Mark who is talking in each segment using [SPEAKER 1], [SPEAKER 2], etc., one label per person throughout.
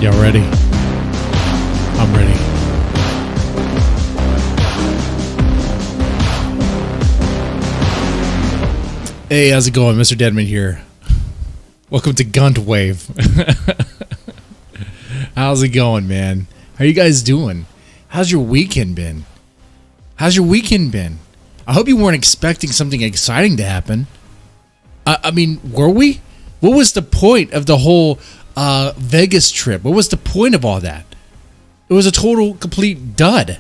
[SPEAKER 1] Y'all ready? I'm ready. Hey, how's it going? Mr. Deadman here. Welcome to GUNTWAVE. How's it going, man? How you guys doing? How's your weekend been? I hope you weren't expecting something exciting to happen. I mean, were we? What was the point of the whole Vegas trip? What was the point of all that? It was a total, complete dud.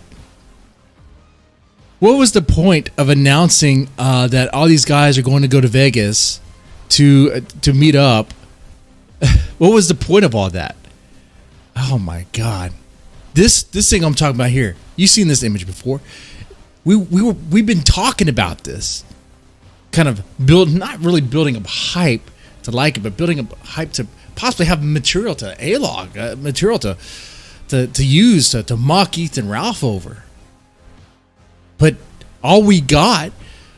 [SPEAKER 1] What was the point of announcing that all these guys are going to go to Vegas to meet up? What was the point of all that? Oh my God! This thing I'm talking about here. You've seen this image before. We've been talking about this, kind of not really building up hype to like it, but building up hype to possibly have material to A-log, material to use to mock Ethan Ralph over. But all we got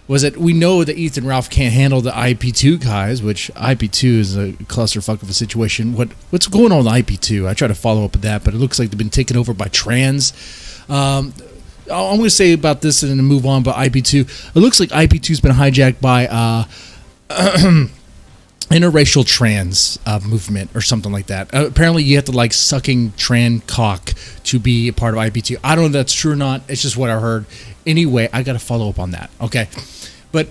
[SPEAKER 1] was that we know that Ethan Ralph can't handle the IP2 guys, which IP2 is a clusterfuck of a situation. What's going on with IP2? I try to follow up with that, but it looks like they've been taken over by trans. I'm going to say about this and then move on, but IP2. It looks like IP2's been hijacked by interracial trans movement or something like that. Apparently you have to like sucking trans cock to be a part of IP2. I don't know if that's true or not. It's just what I heard. Anyway, I got to follow up on that. Okay. But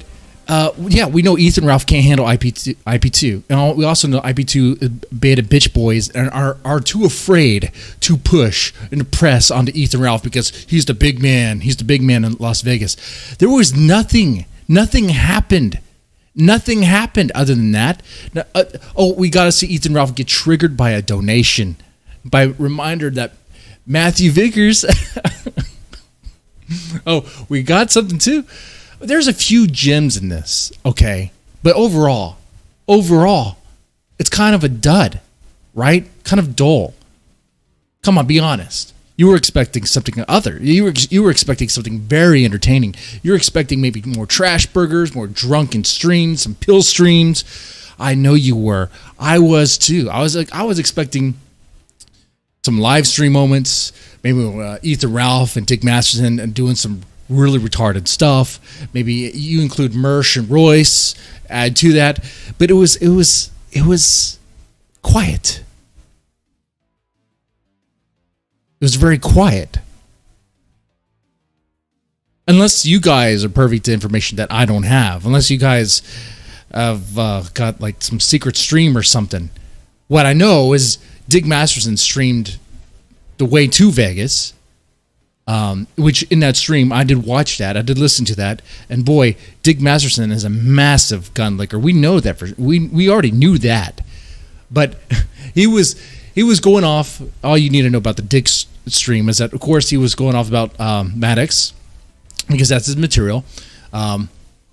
[SPEAKER 1] yeah, we know Ethan Ralph can't handle IP2. And we also know IP2 beta bitch boys and are too afraid to push and to press onto Ethan Ralph because he's the big man. He's the big man in Las Vegas. There was nothing happened. Nothing happened other than that. We got to see Ethan Ralph get triggered by a donation. By reminder that Matthew Vickers... we got something too. There's a few gems in this, okay? But overall, it's kind of a dud, right? Kind of dull. Come on, be honest. You were expecting something other. You were expecting something very entertaining. You're expecting maybe more trash burgers, more drunken streams, some pill streams. I know you were. I was too. I was expecting some live stream moments. Maybe Ethan Ralph and Dick Masterson and doing some really retarded stuff. Maybe you include MERSH and Royce. Add to that, but it was quiet. It was very quiet. Unless you guys are privy to information that I don't have. Unless you guys have got like some secret stream or something. What I know is Dick Masterson streamed the way to Vegas. Which in that stream, I did watch that. I did listen to that. And boy, Dick Masterson is a massive gun licker. We know that. We already knew that. But he was going off. All you need to know about the Dick stream is that, of course, he was going off about Maddox because that's his material. And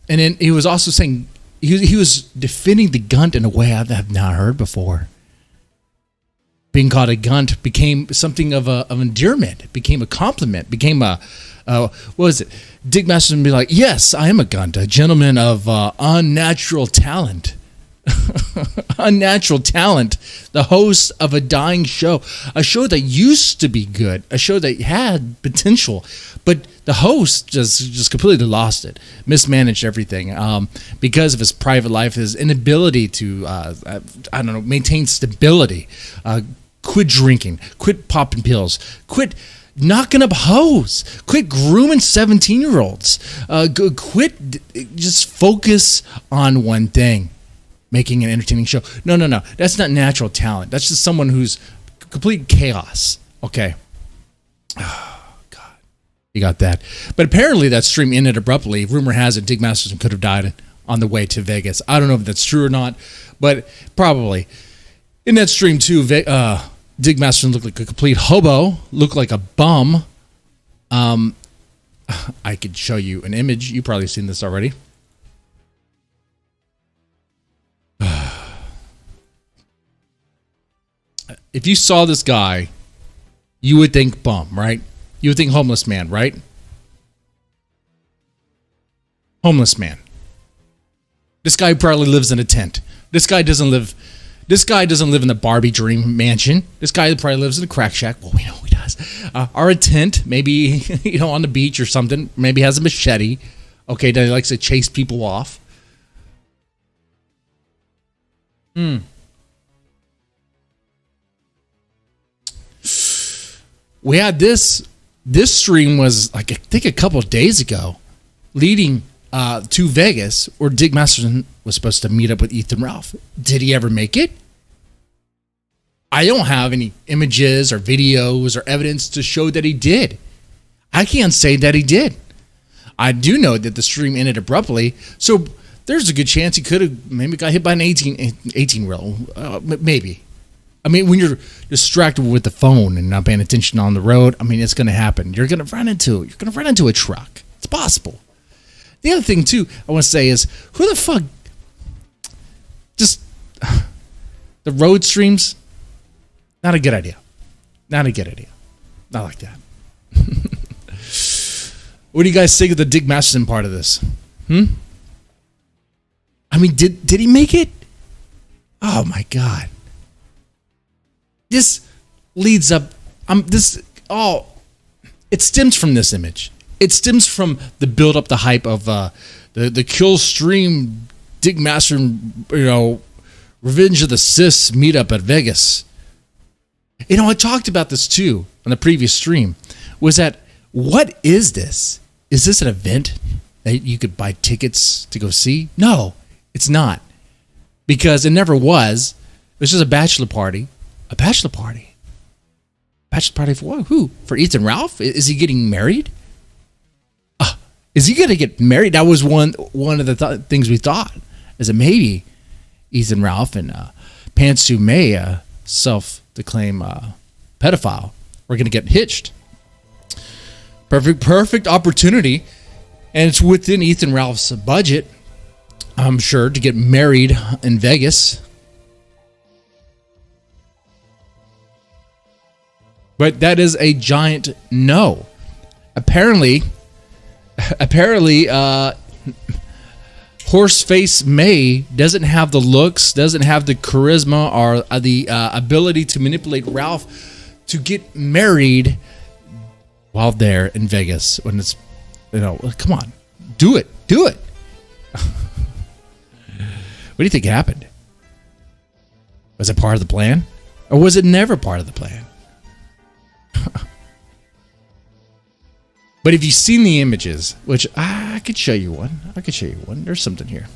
[SPEAKER 1] then he was also saying he was defending the Gunt in a way I have not heard before. Being called a Gunt became something of endearment. It became a compliment. Became what was it? Dick Masterson would be like, yes, I am a Gunt, a gentleman of unnatural talent. Unnatural talent, the host of a dying show, a show that used to be good, a show that had potential, but the host just completely lost it, mismanaged everything because of his private life, his inability to maintain stability. Quit drinking, quit popping pills, quit knocking up hoes, quit grooming 17-year-olds, quit, just focus on one thing. Making an entertaining show. No. That's not natural talent. That's just someone who's complete chaos. Okay. Oh, God. You got that. But apparently that stream ended abruptly. Rumor has it Dick Masterson could have died on the way to Vegas. I don't know if that's true or not, but probably. In that stream, too, Dick Masterson looked like a complete hobo, looked like a bum. I could show you an image. You've probably seen this already. If you saw this guy, you would think bum, right? You would think homeless man, right? Homeless man. This guy probably lives in a tent. This guy doesn't live This guy doesn't live in the Barbie dream mansion. This guy probably lives in a crack shack. Well, we know he does. Or a tent, maybe, on the beach or something. Maybe has a machete. Okay, that he likes to chase people off. We had this stream was like, I think a couple of days ago, leading to Vegas, where Dig Masterson was supposed to meet up with Ethan Ralph. Did he ever make it? I don't have any images or videos or evidence to show that he did. I can't say that he did. I do know that the stream ended abruptly, so there's a good chance he could have maybe got hit by an 18 reel. Maybe. I mean, when you're distracted with the phone and not paying attention on the road, I mean, it's going to happen. You're going to run into a truck. It's possible. The other thing, too, I want to say is, who the fuck just the road streams? Not a good idea. Not a good idea. Not like that. What do you guys think of the Dig Masterson part of this? I mean, did he make it? Oh my God. This leads up. It stems from this image. It stems from the build up, the hype of the kill stream Dig Masterson, Revenge of the Sis meetup at Vegas. I talked about this too on the previous stream. Was that, what is this? Is this an event that you could buy tickets to go see? No, it's not. Because it never was. It was just a bachelor party. A bachelor party? Bachelor party for what? Who? For Ethan Ralph? Is he getting married? Is he going to get married? That was one of the things we thought. Is that maybe Ethan Ralph and Pantsu May, self-declaimed pedophile, were going to get hitched. Perfect opportunity. And it's within Ethan Ralph's budget, I'm sure, to get married in Vegas. But that is a giant no. Apparently, Horseface May doesn't have the looks, doesn't have the charisma, or the ability to manipulate Ralph to get married while there in Vegas. When it's, come on, do it. What do you think happened? Was it part of the plan? Or was it never part of the plan? But if you've seen the images, which I could show you one. There's something here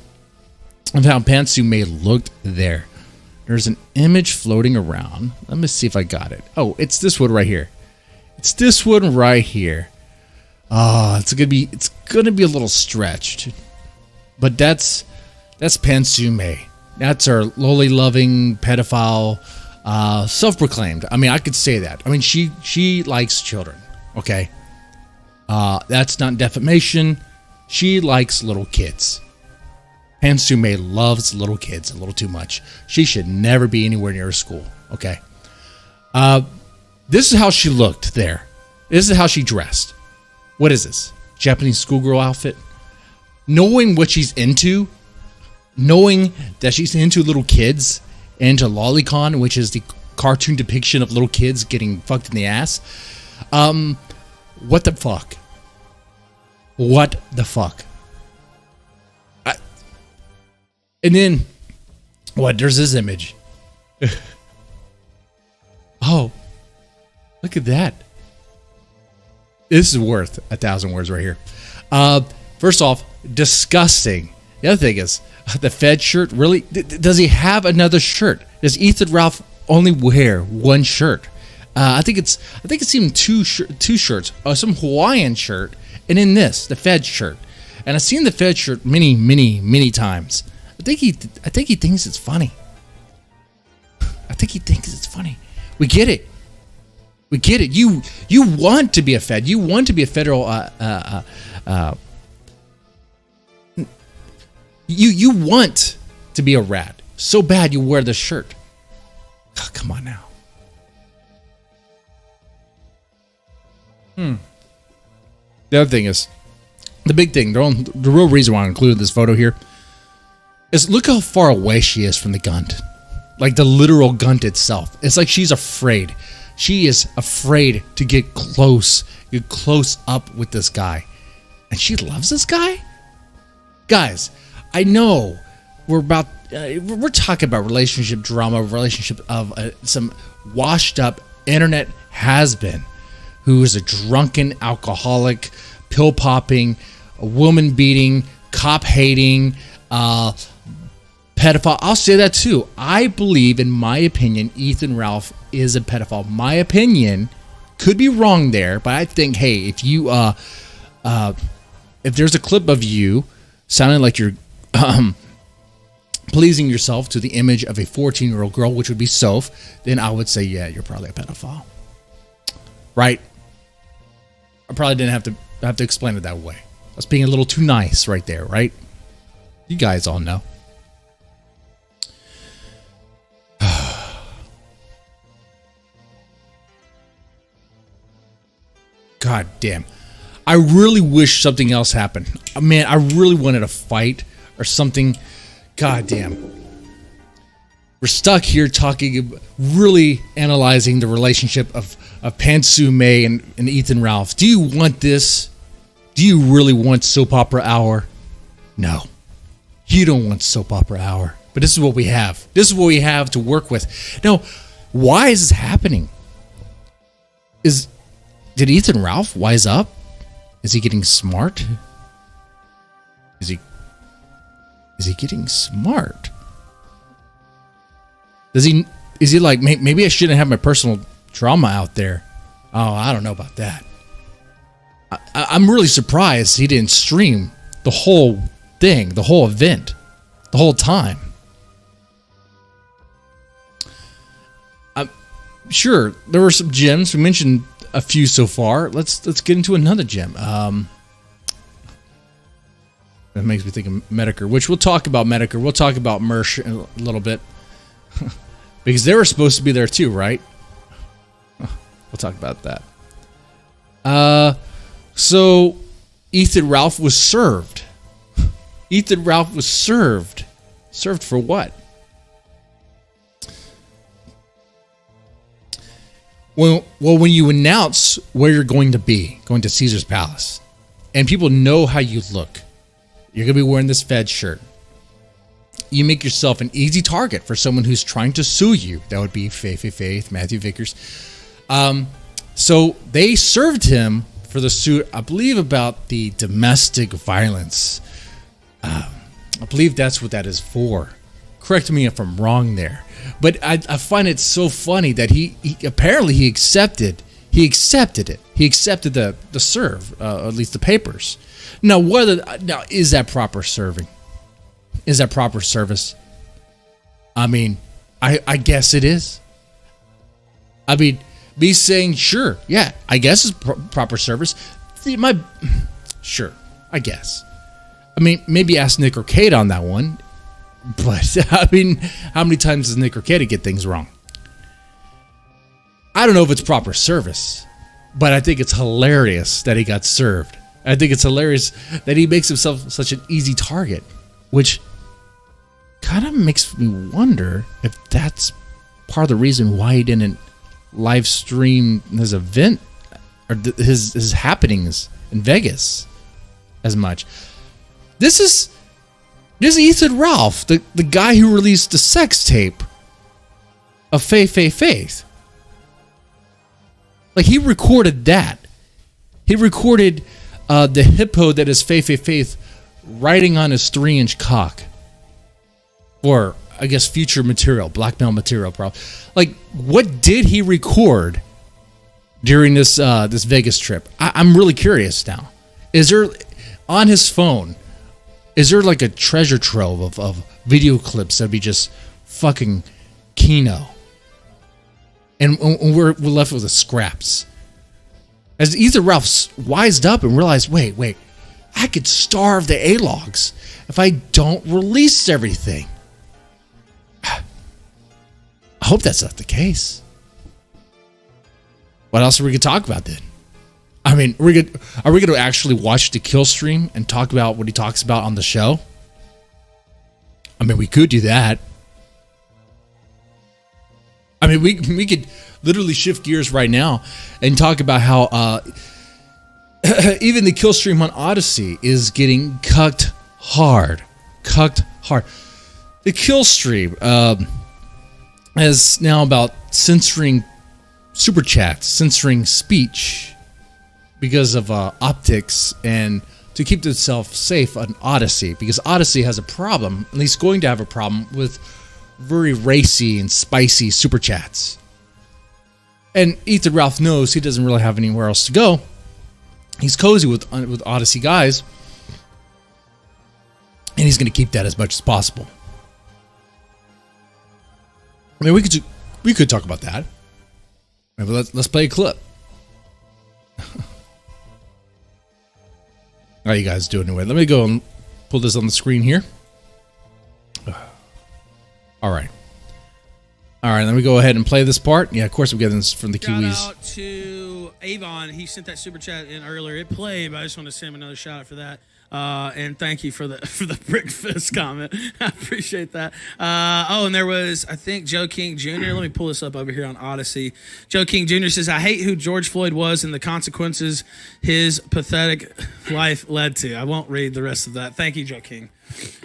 [SPEAKER 1] of how Pantsu May looked there. There's an image floating around. Let me see if I got it. Oh, it's this one right here. It's this one right here. It's gonna be a little stretched. But that's Pantsu May. That's our lowly loving pedophile, self-proclaimed. I mean, I could say that. I mean, she likes children. Okay. That's not defamation. She likes little kids. Pantsu May loves little kids a little too much. She should never be anywhere near a school. Okay. This is how she looked there. This is how she dressed. What is this? Japanese schoolgirl outfit? Knowing what she's into, knowing that she's into little kids, into Lolicon, which is the cartoon depiction of little kids getting fucked in the ass. What the fuck? What the fuck? And then, what? There's this image. Oh, look at that. This is worth 1,000 words right here. First off, disgusting. The other thing is, the Fed shirt, really? Does he have another shirt? Does Ethan Ralph only wear one shirt? I think it's even two shirts. Some Hawaiian shirt, and then the Fed shirt. And I've seen the Fed shirt many times. I think he thinks it's funny. We get it. You want to be a Fed. You want to be a federal. You want to be a rat so bad. You wear the shirt. Oh, come on now. The other thing is, the big thing, the real reason why I included this photo here is look how far away she is from the gun. like the literal gunt itself. It's like she's afraid. She is afraid to get close up with this guy. And she loves this guy? Guys, I know we're talking about relationship drama, relationship of some washed up internet has-been who is a drunken alcoholic, pill popping, woman beating, cop hating, pedophile. I'll say that too. I believe, in my opinion, Ethan Ralph is a pedophile. My opinion could be wrong there, but I think, hey, if you if there's a clip of you sounding like you're pleasing yourself to the image of a 14-year-old girl, which would be Soph, then I would say, yeah, you're probably a pedophile. Right? I probably didn't have to explain it that way. I was being a little too nice right there, right? You guys all know. God damn. I really wish something else happened. Man, I really wanted a fight or something. God damn. We're stuck here talking, really analyzing the relationship of Pantsu May and Ethan Ralph. Do you want this? Do you really want soap opera hour? No. You don't want soap opera hour. But this is what we have. This is what we have to work with. Now, why is this happening? Did Ethan Ralph wise up? Is he getting smart? Is he getting smart? Is he like, maybe I shouldn't have my personal drama out there? Oh, I don't know about that. I'm really surprised he didn't stream the whole thing, the whole event, the whole time. Sure, there were some gems. We mentioned a few so far. Let's get into another gem. That makes me think of METOKUR, which we'll talk about METOKUR. We'll talk about MERSH in a little bit. Because they were supposed to be there too, right? We'll talk about that. So Ethan Ralph was served. Ethan Ralph was served. Served for what? Well, when you announce where you're going to be, going to Caesar's Palace, and people know how you look, you're going to be wearing this Fed shirt. You make yourself an easy target for someone who's trying to sue you. That would be Faith, Matthew Vickers. So they served him for the suit, I believe, about the domestic violence. I believe that's what that is for. Correct me if I'm wrong there. But I find it so funny that he apparently he accepted it. He accepted the serve, at least the papers. Now, is that proper serving? Is that proper service? I mean, I guess it is. I mean, me saying sure, yeah, I guess it's proper service. Sure, I guess. I mean, maybe ask Nick or Kate on that one. But, I mean, how many times does Nick or Katie get things wrong? I don't know if it's proper service, but I think it's hilarious that he got served. I think it's hilarious that he makes himself such an easy target, which kind of makes me wonder if that's part of the reason why he didn't live stream his event or his happenings in Vegas as much. This is Ethan Ralph, the guy who released the sex tape of Faith. Like, he recorded that. He recorded the hippo that is Faith riding on his 3-inch cock. Or, I guess, future material, blackmail material, probably. Like, what did he record during this Vegas trip? I'm really curious now. Is there, on his phone, is there like a treasure trove of video clips that'd be just fucking Kino? And we're left with the scraps. As Ethan Ralph wised up and realized, wait, I could starve the A-logs if I don't release everything. I hope that's not the case. What else are we going to talk about then? I mean, are we going to actually watch the kill stream and talk about what he talks about on the show? I mean, we could do that. mean, we could literally shift gears right now and talk about how even the kill stream on Odyssey is getting cucked hard. The kill stream is now about censoring super chats, censoring speech because of optics, and to keep itself safe on Odyssey, because Odyssey has a problem, at least going to have a problem, with very racy and spicy super chats. And Ethan Ralph knows he doesn't really have anywhere else to go. He's cozy with Odyssey guys, and he's going to keep that as much as possible. I mean, we could talk about that. Maybe let's play a clip. How you guys doing anyway? Let me go and pull this on the screen here. All right. Let me go ahead and play this part. Yeah, of course, we're getting this from the Kiwis.
[SPEAKER 2] Shout out to Avon. He sent that super chat in earlier. It played, but I just want to send him another shout out for that. And thank you for the brick fist comment. I appreciate that. And there was, I think, Joe King Jr. Let me pull this up over here on Odyssey. Joe King Jr. says, I hate who George Floyd was and the consequences his pathetic life led to. I won't read the rest of that. Thank you, Joe King.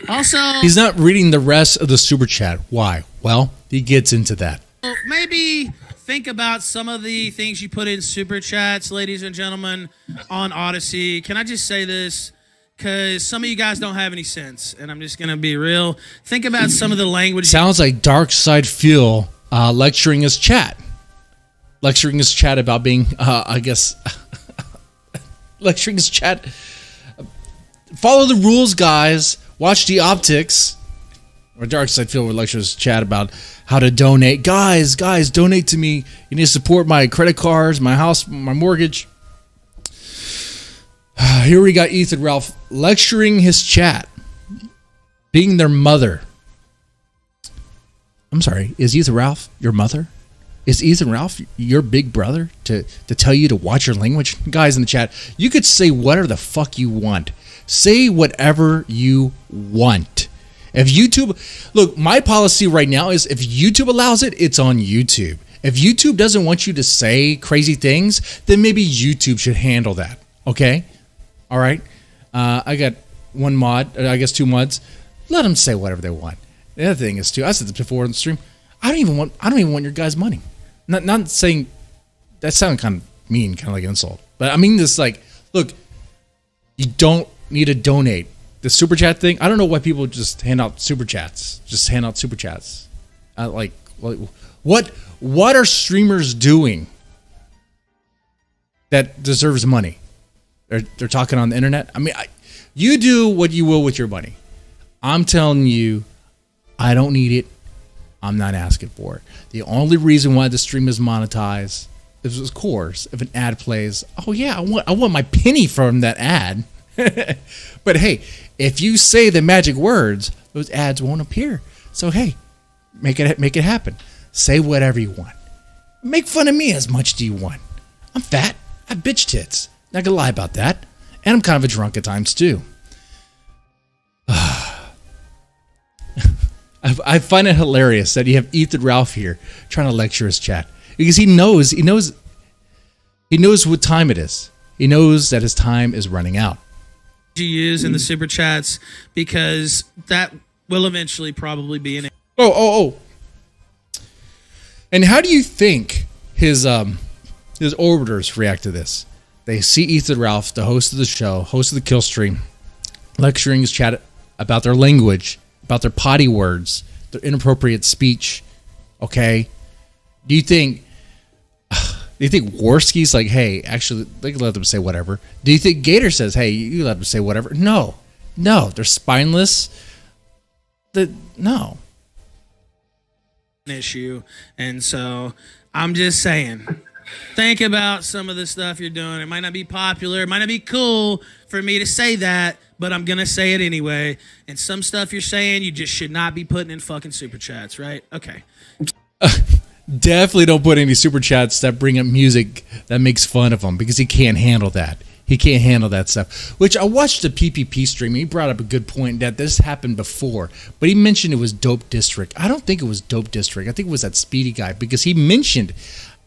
[SPEAKER 2] Also,
[SPEAKER 1] he's not reading the rest of the super chat. Why? Well, he gets into that.
[SPEAKER 2] Maybe think about some of the things you put in super chats, ladies and gentlemen, on Odyssey. Can I just say this? Because some of you guys don't have any sense, and I'm just going to be real. Think about some of the language.
[SPEAKER 1] Sounds like Dark Side Phil lecturing his chat. Lecturing his chat about being, lecturing his chat. Follow the rules, guys. Watch the optics. Or Dark Side Phil would lecture his chat about how to donate. Guys, donate to me. You need to support my credit cards, my house, my mortgage. Here we got Ethan Ralph lecturing his chat, being their mother. I'm sorry, is Ethan Ralph your mother? Is Ethan Ralph your big brother to tell you to watch your language? Guys in the chat, you could say whatever the fuck you want. Say whatever you want. If YouTube, look, my policy right now is if YouTube allows it, it's on YouTube. If YouTube doesn't want you to say crazy things, then maybe YouTube should handle that. Okay? All right, I got one mod, I guess 2 mods. Let them say whatever they want. The other thing is too, I said this before in the stream. I don't even want your guys' money. Not saying that sounded kind of mean, kind of like an insult. But I mean this like, look, you don't need to donate. The super chat thing. I don't know why people just hand out super chats. What are streamers doing that deserves money? They're talking on the internet. I mean, you do what you will with your money. I'm telling you, I don't need it. I'm not asking for it. The only reason why the stream is monetized is, of course, if an ad plays. Oh yeah, I want my penny from that ad. But hey, if you say the magic words, those ads won't appear. So hey, make it happen. Say whatever you want. Make fun of me as much as you want. I'm fat. I have bitch tits. Not gonna lie about that. And I'm kind of a drunk at times too. I find it hilarious that you have Ethan Ralph here trying to lecture his chat. Because he knows what time it is. He knows that his time is running out.
[SPEAKER 2] You use in the super chats, because that will eventually probably be an...
[SPEAKER 1] Oh. And how do you think his orbiters react to this? They see Ethan Ralph, the host of the show, host of the kill stream, lecturing his chat about their language, about their potty words, their inappropriate speech. Okay, do you think Worski's like, hey, actually, they can let them say whatever? Do you think Gator says, hey, you let them say whatever? No, they're spineless. No.
[SPEAKER 2] Issue, and so I'm just saying. Think about some of the stuff you're doing. It might not be popular. It might not be cool for me to say that, but I'm going to say it anyway. And some stuff you're saying, you just should not be putting in fucking super chats, right? Okay.
[SPEAKER 1] Definitely don't put any super chats that bring up music that makes fun of him, because he can't handle that. He can't handle that stuff. Which I watched the PPP stream. He brought up a good point that this happened before, but he mentioned it was Dope District. I don't think it was Dope District. I think it was that Speedy guy, because he mentioned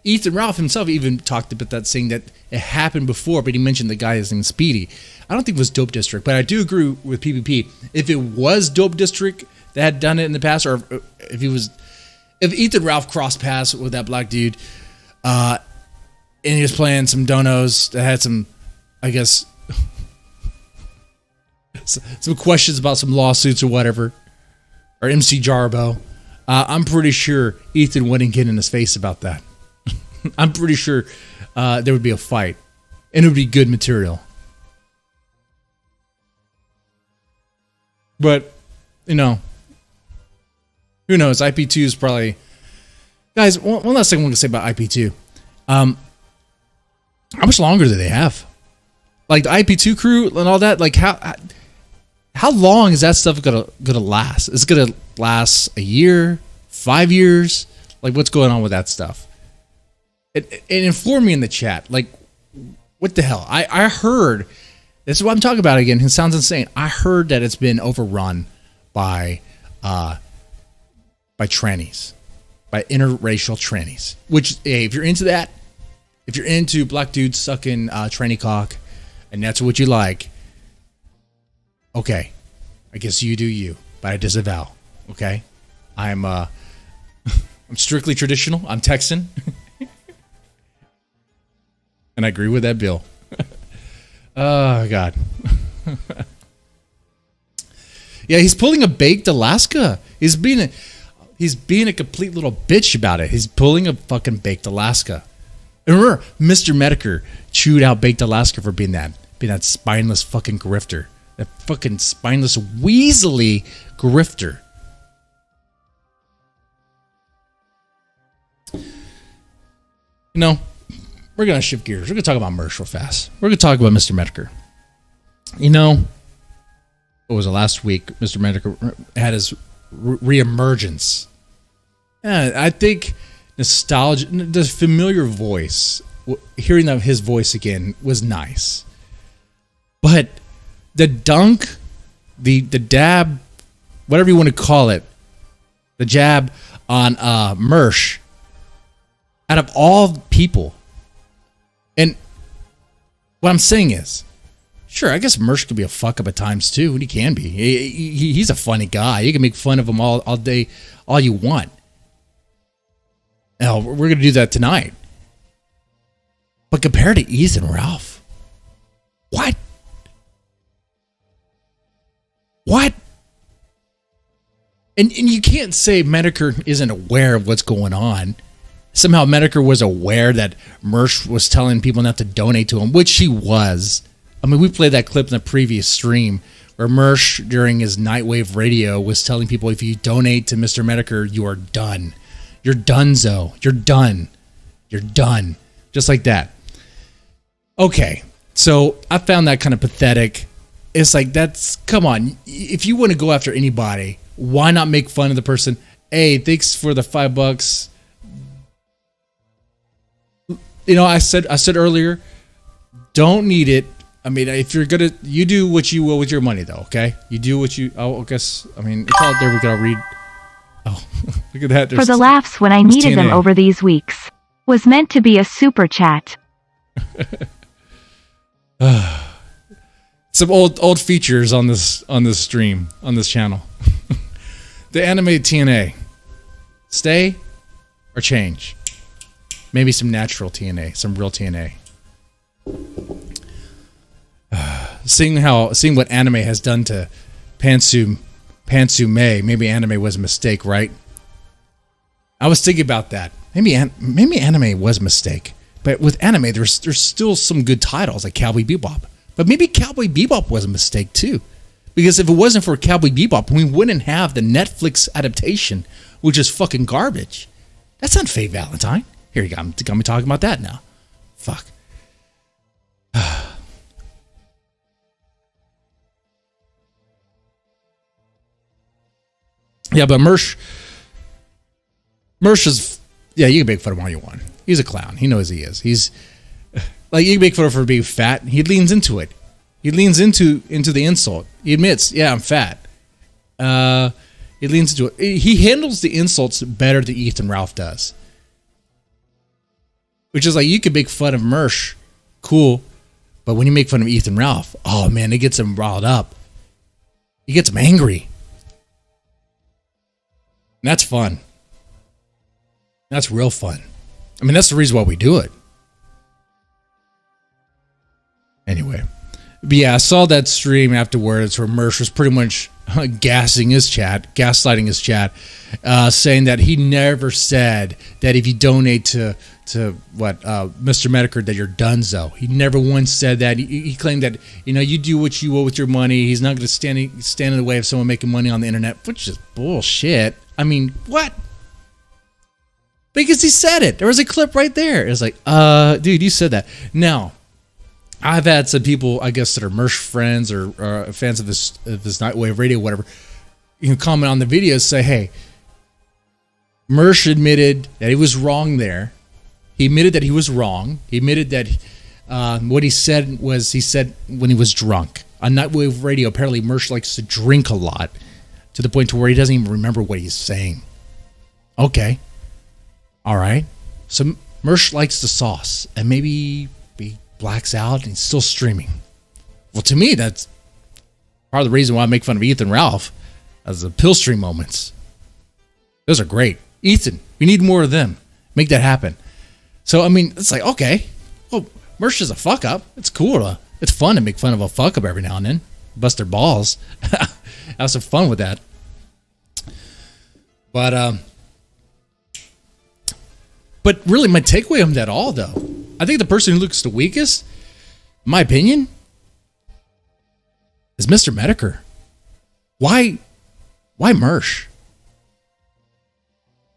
[SPEAKER 1] Ethan Ralph himself even talked about that, saying that it happened before, but he mentioned the guy is named Speedy. I don't think it was Dope District, but I do agree with PPP. If it was Dope District that had done it in the past, or if Ethan Ralph crossed paths with that black dude, and he was playing some donos that had some, I guess, some questions about some lawsuits or whatever, or MC Jarbo, I'm pretty sure Ethan wouldn't get in his face about that. I'm pretty sure there would be a fight, and it would be good material. But, you know, who knows? IP2 is probably... Guys, one last thing I want to say about IP2. How much longer do they have? Like the IP2 crew and all that, like how long is that stuff gonna last? Is it gonna last a year, 5 years? Like, what's going on with that stuff? And inform me in the chat. Like, what the hell? I heard, this is what I'm talking about again. It sounds insane. I heard that it's been overrun by trannies, by interracial trannies. Which, hey, if you're into that, if you're into black dudes sucking tranny cock, and that's what you like, okay, I guess you do you, but I disavow. Okay, I'm strictly traditional. I'm Texan, and I agree with that bill. Oh God. Yeah, he's pulling a baked Alaska. He's being a complete little bitch about it. He's pulling a fucking baked Alaska. And remember, Mr. METOKUR chewed out baked Alaska for being that spineless fucking grifter. That fucking spineless, weaselly grifter. You know, we're going to shift gears. We're going to talk about MERSH real fast. We're going to talk about Mr. METOKUR. You know, what was it, last week? Mr. METOKUR had his reemergence. Yeah, I think nostalgia, the familiar voice, hearing of his voice again was nice. But the dunk, the dab, whatever you want to call it, the jab on MERSH, out of all people, and what I'm saying is, sure, I guess MERSH could be a fuck up at times too, and he can be. He's a funny guy. You can make fun of him all day, all you want. Now, we're going to do that tonight. But compared to Ethan Ralph, what? And you can't say METOKUR isn't aware of what's going on. Somehow METOKUR was aware that MERSH was telling people not to donate to him, which he was. I mean, we played that clip in the previous stream where MERSH, during his Nightwave radio, was telling people, if you donate to Mr. METOKUR, you are done. You're donezo. You're done. You're done. Just like that. Okay, so I found that kind of pathetic. It's like, come on. If you want to go after anybody, why not make fun of the person? Hey, thanks for the $5. You know, I said earlier, don't need it. I mean, if you're gonna, you do what you will with your money, though. Okay, you do what you. I guess. I mean, it's all there. We gotta read. Oh, look at that.
[SPEAKER 3] For the laughs when I needed them over these weeks. Was meant to be a super chat.
[SPEAKER 1] Some old features on this stream, on this channel. The anime TNA. Stay or change? Maybe some natural TNA, some real TNA. Seeing what anime has done to Pantsu May, maybe anime was a mistake, right? I was thinking about that. Maybe anime was a mistake, but with anime, there's still some good titles like Cowboy Bebop. But maybe Cowboy Bebop was a mistake too, because if it wasn't for Cowboy Bebop, we wouldn't have the Netflix adaptation, which is fucking garbage. That's not Faye Valentine. Here you go. I'm talking about that now. Fuck. Yeah, but MERSH is, yeah, you can make fun of him all you want. He's a clown. He knows he is. Like, you can make fun of him for being fat. He leans into it. He leans into the insult. He admits, yeah, I'm fat. He leans into it. He handles the insults better than Ethan Ralph does. Which is like, you could make fun of MERSH. Cool. But when you make fun of Ethan Ralph, oh man, it gets him riled up. It gets him angry. And that's fun. That's real fun. I mean, that's the reason why we do it. Anyway. But yeah, I saw that stream afterwards where MERSH was pretty much gaslighting his chat, saying that he never said that if you donate to Mr. METOKUR that you're donezo. He never once said that. He claimed that, you do what you will with your money. He's not going to stand in the way of someone making money on the internet, which is bullshit. I mean, what? Because he said it. There was a clip right there. It was like, dude, you said that. Now, I've had some people, I guess, that are MERSH friends or fans of this Nightwave radio, whatever, comment on the videos, say, hey, MERSH admitted that he was wrong there. He admitted that he was wrong. He admitted that what he said when he was drunk. On Nightwave radio, apparently MERSH likes to drink a lot to the point to where he doesn't even remember what he's saying. Okay. All right. So MERSH likes the sauce, and maybe he blacks out and he's still streaming. Well, to me, that's part of the reason why I make fun of Ethan Ralph as the pill stream moments. Those are great. Ethan, we need more of them. Make that happen. So, I mean, it's like, okay, well, MERSH is a fuck up. It's cool. It's fun to make fun of a fuck up every now and then. Bust their balls. Have some fun with that. But really, my takeaway from that all, though, I think the person who looks the weakest, in my opinion, is Mr. METOKUR. Why MERSH?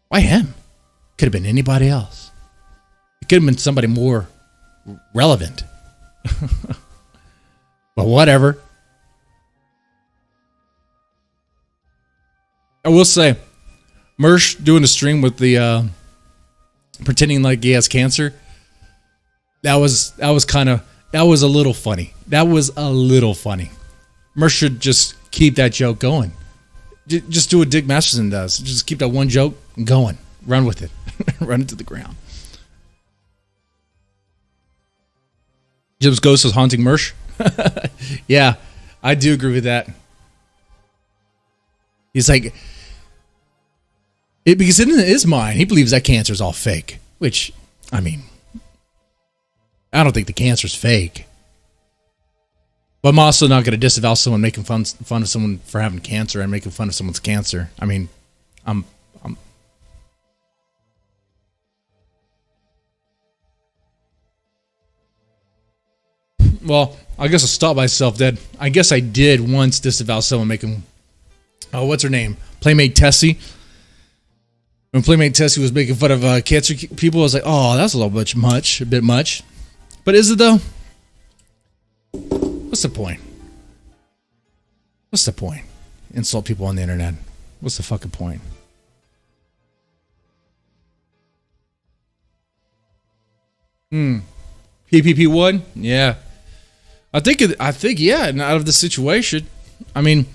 [SPEAKER 1] Why him? Could have been anybody else. It could have been somebody more relevant. But whatever. I will say, MERSH doing a stream with the pretending like he has cancer. That was a little funny. That was a little funny. MERSH should just keep that joke going. Just do what Dick Masterson does. Just keep that one joke going. Run with it. Run it to the ground. Jim's ghost is haunting MERSH. Yeah, I do agree with that. He's like, because in his mind, he believes that cancer is all fake. Which, I mean, I don't think the cancer's fake. But I'm also not going to disavow someone making fun of someone for having cancer and making fun of someone's cancer. I mean, well, I guess I'll stop myself dead. I guess I did once disavow someone making, what's her name? Playmate Tessie. When Playmate Tessie was making fun of cancer people, I was like, oh, that's a little bit much, a bit much. But is it though? What's the point? What's the point? Insult people on the internet. What's the fucking point? PPP1? Yeah. I think yeah, and out of the situation. I mean,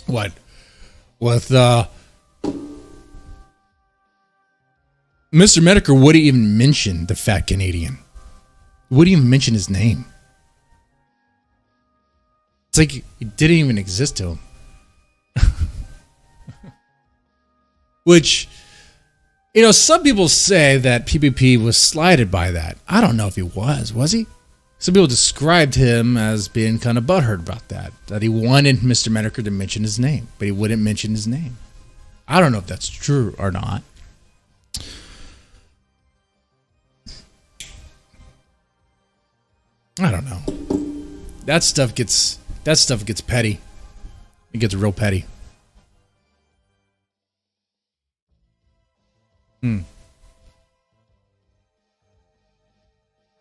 [SPEAKER 1] what? With Mr. METOKUR wouldn't even mention the fat Canadian. Wouldn't even mention his name. It's like it didn't even exist to him. Which, some people say that PPP was slighted by that. I don't know if he was he? Some people described him as being kind of butthurt about that he wanted Mr. METOKUR to mention his name, but he wouldn't mention his name. I don't know if that's true or not. I don't know. That stuff gets petty. It gets real petty.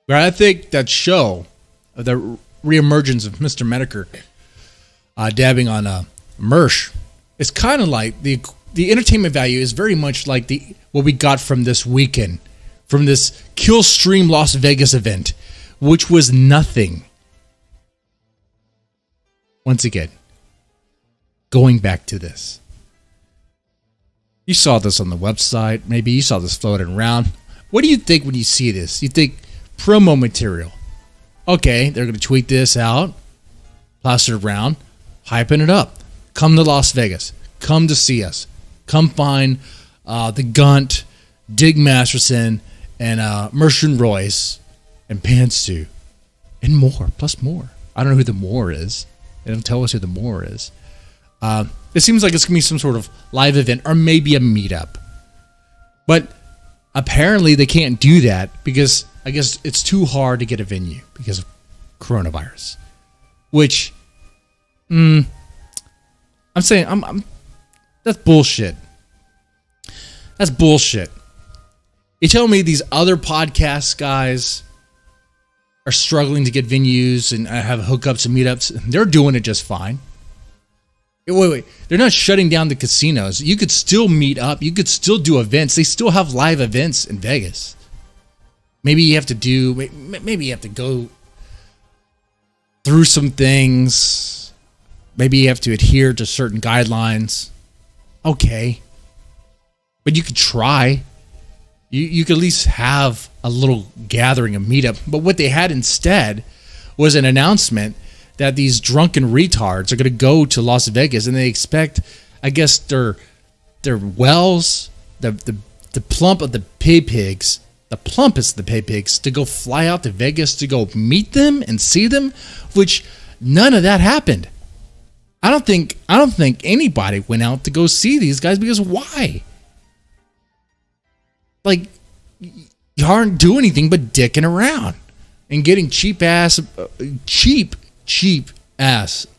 [SPEAKER 1] But I think that show, the reemergence of Mr. METOKUR dabbing on MERSH, is kind of like the entertainment value is very much like what we got from this weekend, from this Kill Stream Las Vegas event, which was nothing. Once again, going back to this. You saw this on the website. Maybe you saw this floating around. What do you think when you see this? You think promo material. Okay, they're going to tweet this out, plaster it around, hyping it up. Come to Las Vegas. Come to see us. Come find the Gunt, Dig Masterson, and MERSH and Royce, and Pantsu, and more, plus more. I don't know who the more is. They don't tell us who the more is. It seems like it's going to be some sort of live event or maybe a meetup. But apparently they can't do that because I guess it's too hard to get a venue because of coronavirus. Which, I'm saying, that's bullshit. That's bullshit. You tell me these other podcast guys are struggling to get venues and have hookups and meetups. They're doing it just fine. Wait. They're not shutting down the casinos. You could still meet up. You could still do events. They still have live events in Vegas. Maybe you have to go through some things. Maybe you have to adhere to certain guidelines. Okay. But you could try. You could at least have a little gathering, a meetup. But what they had instead was an announcement that these drunken retards are going to go to Las Vegas, and they expect, I guess, their wells, the plump of the pay pigs, the plumpest of the pay pigs, to go fly out to Vegas to go meet them and see them, which none of that happened. I don't think anybody went out to go see these guys because why? Like, you aren't doing anything but dicking around and getting cheap ass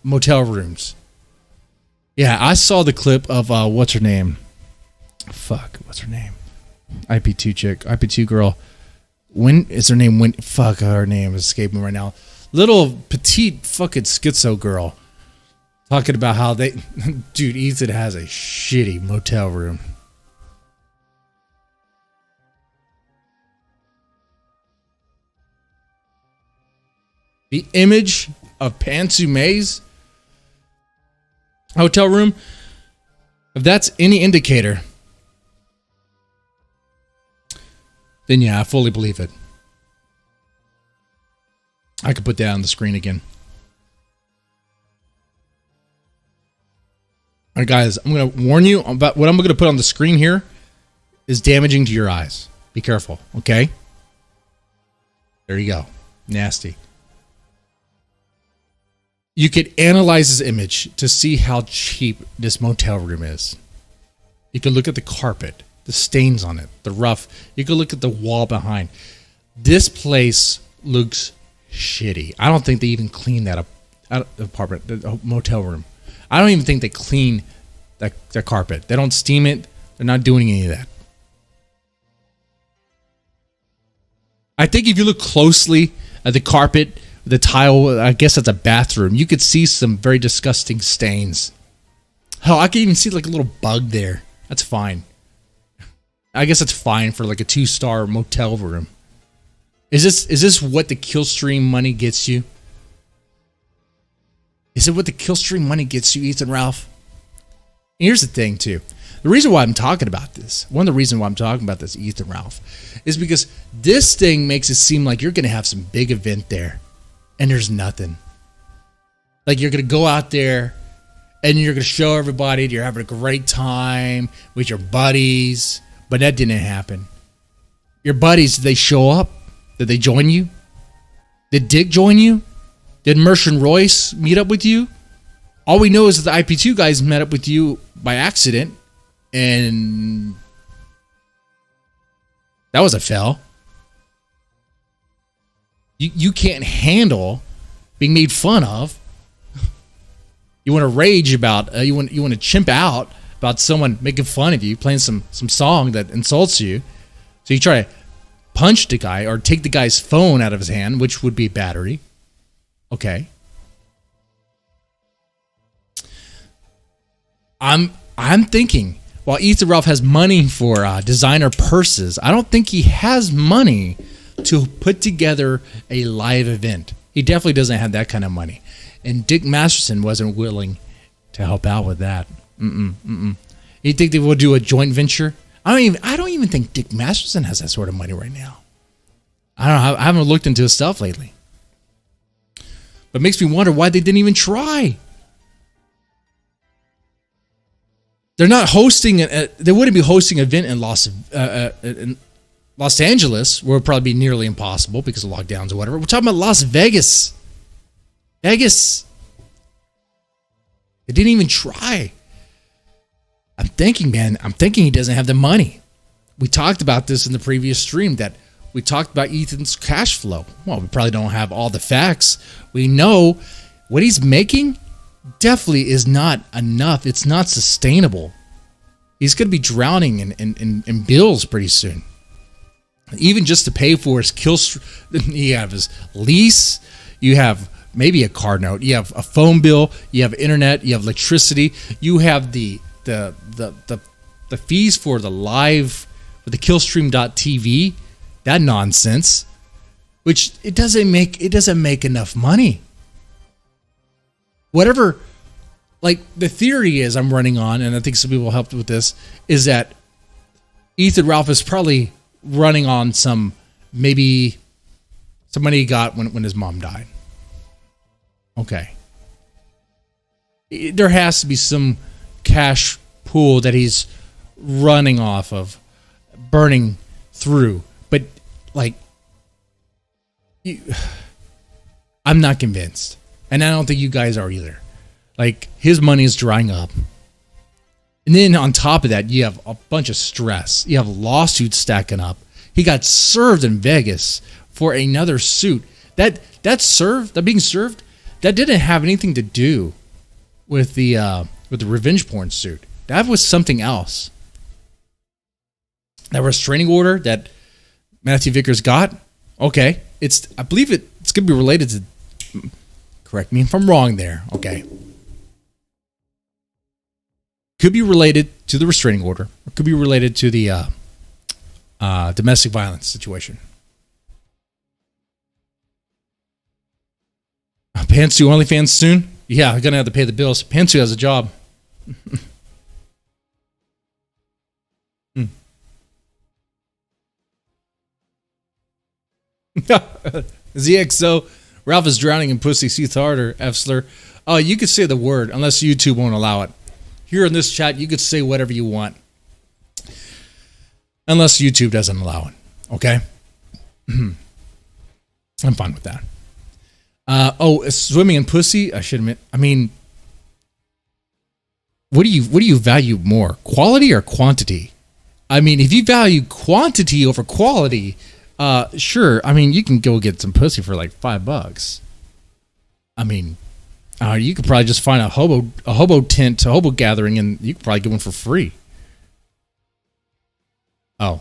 [SPEAKER 1] motel rooms. Yeah, I saw the clip of what's her name? What's her name? IP2 chick, IP2 girl. When is her name? Her name is escaping right now. Little petite fucking schizo girl talking about how dude, Ethan has a shitty motel room. The image of Pantsu May's hotel room, if that's any indicator, then yeah, I fully believe it. I could put that on the screen again. All right, guys, I'm going to warn you about what I'm going to put on the screen here is damaging to your eyes. Be careful, okay? There you go. Nasty. You could analyze this image to see how cheap this motel room is. You could look at the carpet, the stains on it, the rough. You could look at the wall behind. This place looks shitty. I don't think they even clean that apartment, the motel room. I don't even think they clean the carpet. They don't steam it. They're not doing any of that. I think if you look closely at the carpet, the tile, I guess that's a bathroom, you could see some very disgusting stains. Hell, I can even see like a little bug there. That's fine. I guess that's fine for like a 2-star motel room. Is this what the Killstream money gets you? Is it what the Killstream money gets you, Ethan Ralph? And here's the thing, too. The reason why I'm talking about this, one of the reasons why I'm talking about this, Ethan Ralph, is because this thing makes it seem like you're going to have some big event there, and there's nothing. Like you're going to go out there, and you're going to show everybody you're having a great time with your buddies, but that didn't happen. Your buddies, did they show up? Did they join you? Did Dick join you? Did MERSH and Royce meet up with you? All we know is that the IP2 guys met up with you by accident, and that was a fail. You can't handle being made fun of. You want to rage about, you want to chimp out about someone making fun of you, playing some song that insults you. So you try to punch the guy or take the guy's phone out of his hand, which would be battery. Okay. I'm thinking, while Ethan Ralph has money for designer purses, I don't think he has money to put together a live event. He definitely doesn't have that kind of money. And Dick Masterson wasn't willing to help out with that. You think they will do a joint venture? I don't even think Dick Masterson has that sort of money right now. I don't know. I haven't looked into his stuff lately. But it makes me wonder why they didn't even try. They're not hosting they wouldn't be hosting an event in Los Angeles, where it would probably be nearly impossible because of lockdowns or whatever. We're talking about Las Vegas. Vegas. They didn't even try. I'm thinking he doesn't have the money. We talked about this in the previous stream, that we talked about Ethan's cash flow. Well, we probably don't have all the facts. We know what he's making definitely is not enough. It's not sustainable. He's going to be drowning in bills pretty soon. Even just to pay for his you have his lease, you have maybe a car note, you have a phone bill, you have internet, you have electricity, you have the fees for the live, for the Killstream.tv, that nonsense, which it doesn't make enough money. Whatever, like the theory is I'm running on, and I think some people helped with this, is that Ethan Ralph is probably running on maybe some money he got when his mom died. Okay. There has to be some cash pool that he's running off of, burning through. But, like, I'm not convinced. And I don't think you guys are either. Like, his money is drying up. And then on top of that, you have a bunch of stress. You have lawsuits stacking up. He got served in Vegas for another suit. That being served, that didn't have anything to do with the revenge porn suit. That was something else. That restraining order that Matthew Vickers got, okay, I believe it's going to be related to. Correct me if I'm wrong there. Okay. Could be related to the restraining order, or could be related to the domestic violence situation. Pantsu OnlyFans soon? Yeah, I'm gonna have to pay the bills. Pantsu has a job. ZXO, Ralph is drowning in pussy. Seth Harder, Efsler. Oh, you could say the word unless YouTube won't allow it. Here in this chat, you could say whatever you want. Unless YouTube doesn't allow it. Okay? I'm fine with that. Swimming in pussy? I should admit. I mean, what do you value more? Quality or quantity? I mean, if you value quantity over quality, sure. I mean, you can go get some pussy for like $5. I mean, you could probably just find a hobo tent, a hobo gathering, and you could probably get one for free. Oh.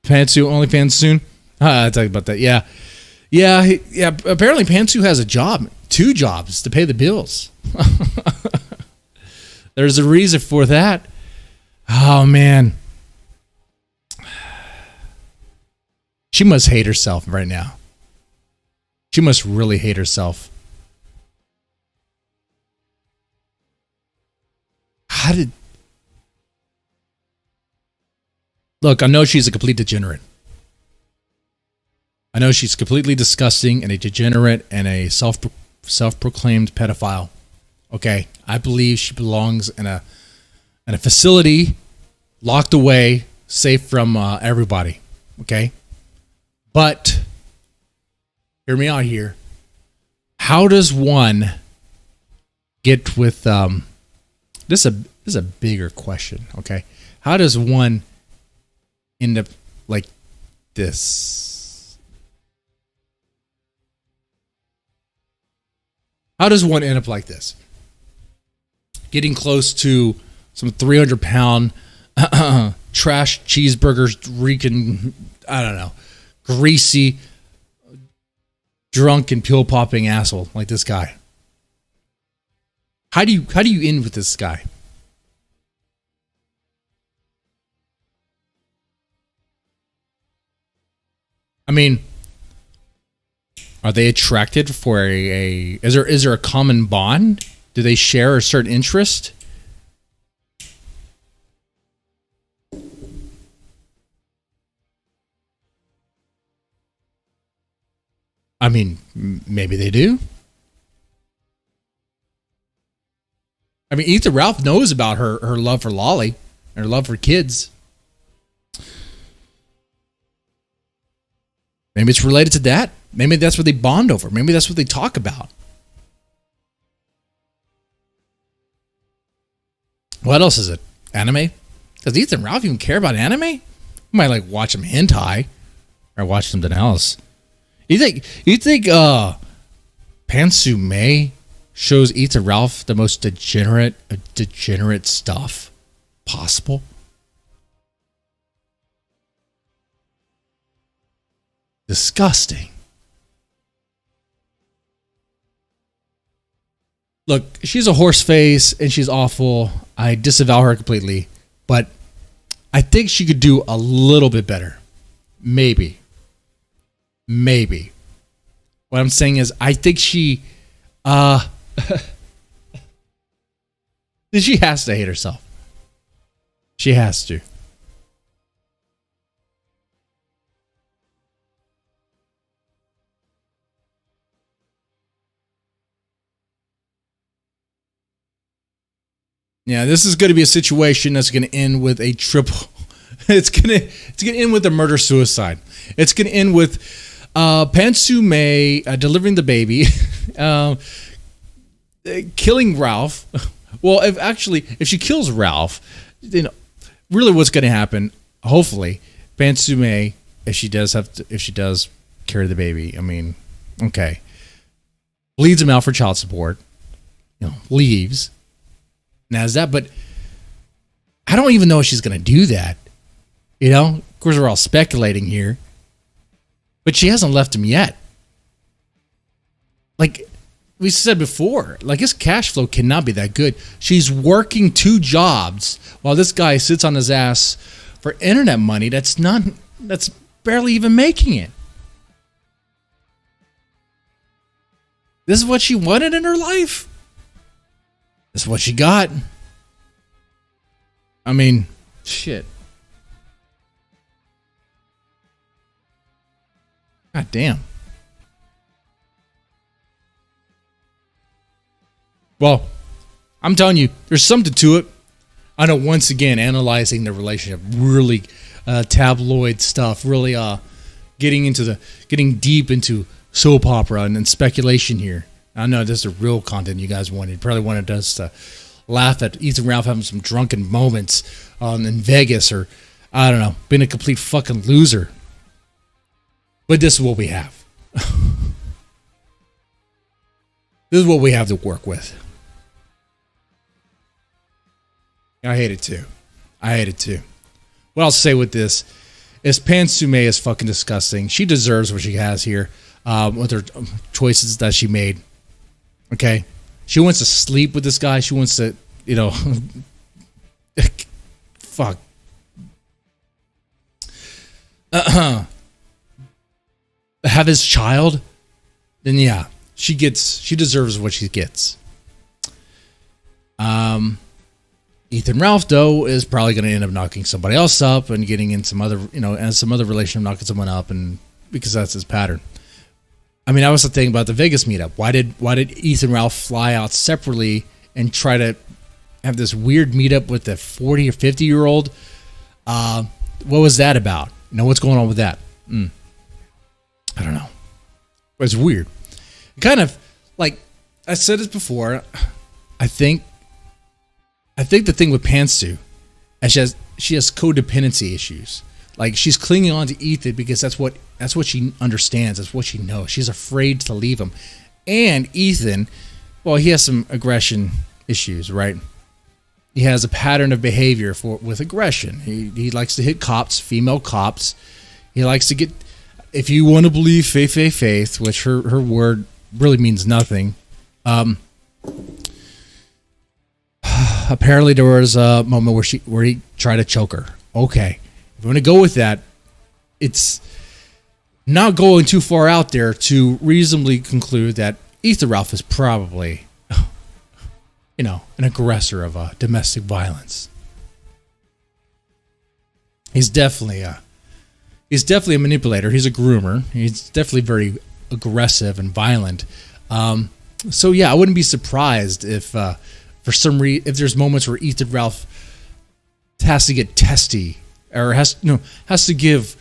[SPEAKER 1] Pantsu OnlyFans soon? I talked about that. Yeah. Apparently Pantsu has a job, 2 jobs to pay the bills. There's a reason for that. Oh man. She must hate herself right now. She must really hate herself. Look, I know she's a complete degenerate. I know she's completely disgusting and a degenerate and a self-proclaimed pedophile. Okay, I believe she belongs in a facility, locked away, safe from everybody. Okay, but hear me out here. How does one get with this is a bigger question? Okay, how does one end up like this? How does one end up like this? Getting close to some 300-pound trash cheeseburgers, reeking, I don't know, greasy, drunk and pill popping asshole like this guy. How do you end with this guy? I mean, are they attracted for a is there a common bond? Do they share a certain interest? I mean, maybe they do. I mean, Ethan Ralph knows about her love for Lolly, her love for kids. Maybe it's related to that. Maybe that's what they bond over. Maybe that's what they talk about. What else is it? Anime? Does Ethan Ralph even care about anime? He might like watch some hentai or watch something else. You think Pantsu May shows Ethan Ralph the most degenerate stuff possible? Disgusting. Look, she's a horse face and she's awful. I disavow her completely, but I think she could do a little bit better. Maybe. What I'm saying is I think she she has to hate herself. She has to. Yeah, this is going to be a situation that's going to end with a triple. It's going to end with a murder-suicide. It's going to end with Pantsu May delivering the baby, killing Ralph. Well, if she kills Ralph, really what's going to happen? Hopefully, Pantsu May, if she does carry the baby, I mean, okay, bleeds him out for child support. Leaves. Now is that, but I don't even know if she's going to do that. Of course, we're all speculating here, but she hasn't left him yet. Like we said before, like his cash flow cannot be that good. She's working 2 jobs while this guy sits on his ass for internet money. That's barely even making it. This is what she wanted in her life. That's what she got. I mean, shit. God damn. Well, I'm telling you, there's something to it. I know, once again, analyzing the relationship, really tabloid stuff, really getting deep into soap opera and speculation here. I know this is the real content you guys wanted. Probably wanted us to laugh at Ethan Ralph having some drunken moments in Vegas, or I don't know, being a complete fucking loser. But this is what we have. This is what we have to work with. I hate it too. What I'll say with this is Pantsu May is fucking disgusting. She deserves what she has here with her choices that she made. Okay, she wants to sleep with this guy. She wants to, fuck. Have his child. Then yeah, she deserves what she gets. Ethan Ralph though is probably going to end up knocking somebody else up and getting in some other, and some other relation, knocking someone up, and because that's his pattern. I mean, I was thinking about the Vegas meetup. Why did Ethan Ralph fly out separately and try to have this weird meetup with the 40 or 50-year-old? What was that about? What's going on with that? I don't know. But it's weird. Kind of like I said this before. I think the thing with Pantsu, she has codependency issues. Like she's clinging on to Ethan because that's what she understands. That's what she knows. She's afraid to leave him. And Ethan, well, he has some aggression issues, right? He has a pattern of behavior with aggression. He likes to hit cops, female cops. He likes to get, if you want to believe Faith, which her word really means nothing. apparently there was a moment where he tried to choke her. Okay, if we're gonna go with that, it's not going too far out there to reasonably conclude that Ethan Ralph is probably, an aggressor of domestic violence. He's definitely a manipulator. He's a groomer. He's definitely very aggressive and violent. So yeah, I wouldn't be surprised if for some reason if there's moments where Ethan Ralph has to get testy or has to give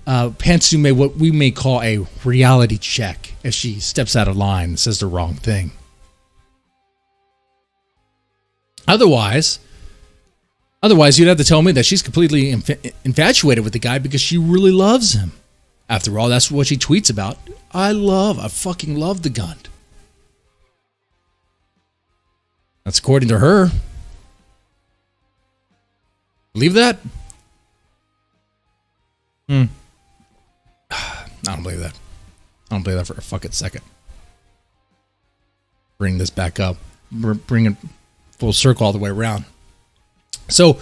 [SPEAKER 1] Pantsume what we may call a reality check if she steps out of line and says the wrong thing. Otherwise, you'd have to tell me that she's completely infatuated with the guy because she really loves him. After all, that's what she tweets about. I fucking love the gun. That's according to her. Believe that? I don't believe that. I don't believe that for a fucking second. Bring this back up. Bring it full circle all the way around. So,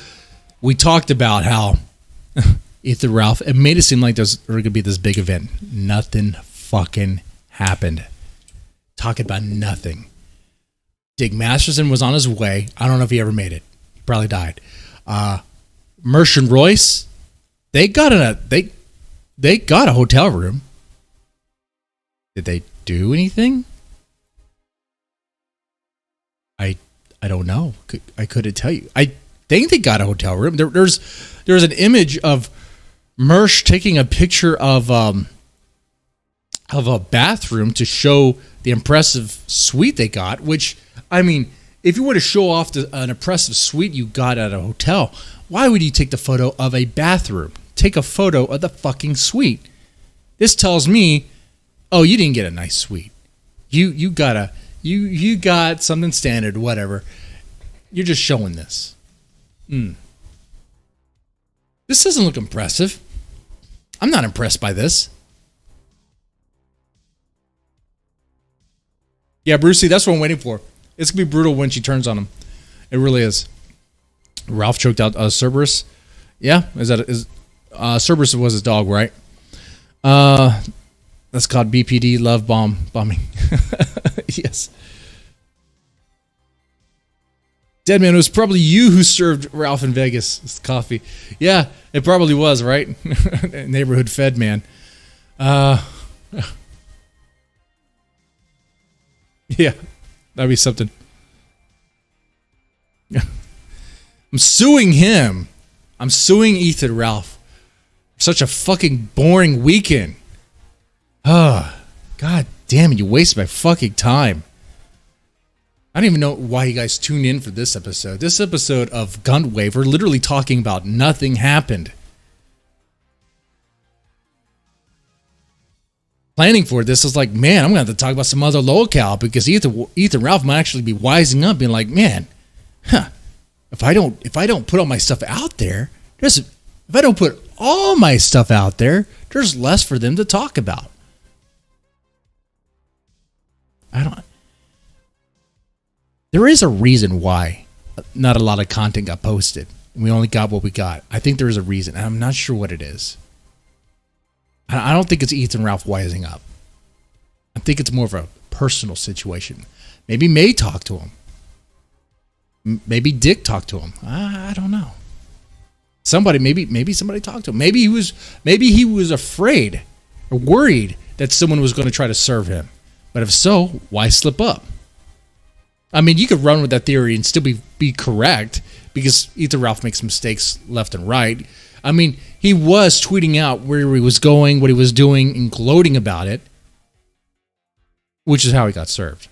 [SPEAKER 1] we talked about how Ethan Ralph, it made it seem like there's going to be this big event. Nothing fucking happened. Talking about nothing. Dig Masterson was on his way. I don't know if he ever made it. He probably died. Mersh and Royce, they got a hotel room. Did they do anything? I don't know. I couldn't tell you. I think they got a hotel room. There's an image of Mersh taking a picture of a bathroom to show the impressive suite they got, which, I mean, if you were to show off an impressive suite you got at a hotel, why would you take the photo of a bathroom? Take a photo of the fucking suite. This tells me, oh, you didn't get a nice suite. You got something standard, whatever. You're just showing this. This doesn't look impressive. I'm not impressed by this. Yeah, Brucey, that's what I'm waiting for. It's going to be brutal when she turns on him. It really is. Ralph choked out Cerberus. Yeah, Cerberus was his dog, right? That's called BPD, love bombing. Yes. Deadman, it was probably you who served Ralph in Vegas coffee. Yeah, it probably was, right? Neighborhood fed man. Yeah, that'd be something. I'm suing him. I'm suing Ethan Ralph. Such a fucking boring weekend. God damn it, you wasted my fucking time. I don't even know why you guys tuned in for this episode. This episode of GUNTWAVE, we're literally talking about nothing happened. Planning for this is like, man, I'm going to have to talk about some other locale because Ethan Ralph might actually be wising up, being like, man, if I don't put all my stuff out there, there's less for them to talk about. There is a reason why not a lot of content got posted. We only got what we got. I think there is a reason, and I'm not sure what it is. I don't think it's Ethan Ralph wising up. I think it's more of a personal situation. Maybe May talked to him. Maybe Dick talked to him. I don't know. Maybe somebody talked to him. Maybe he was afraid or worried that someone was going to try to serve him. But if so, why slip up? I mean, you could run with that theory and still be correct because Ethan Ralph makes mistakes left and right. I mean, he was tweeting out where he was going, what he was doing, and gloating about it, which is how he got served.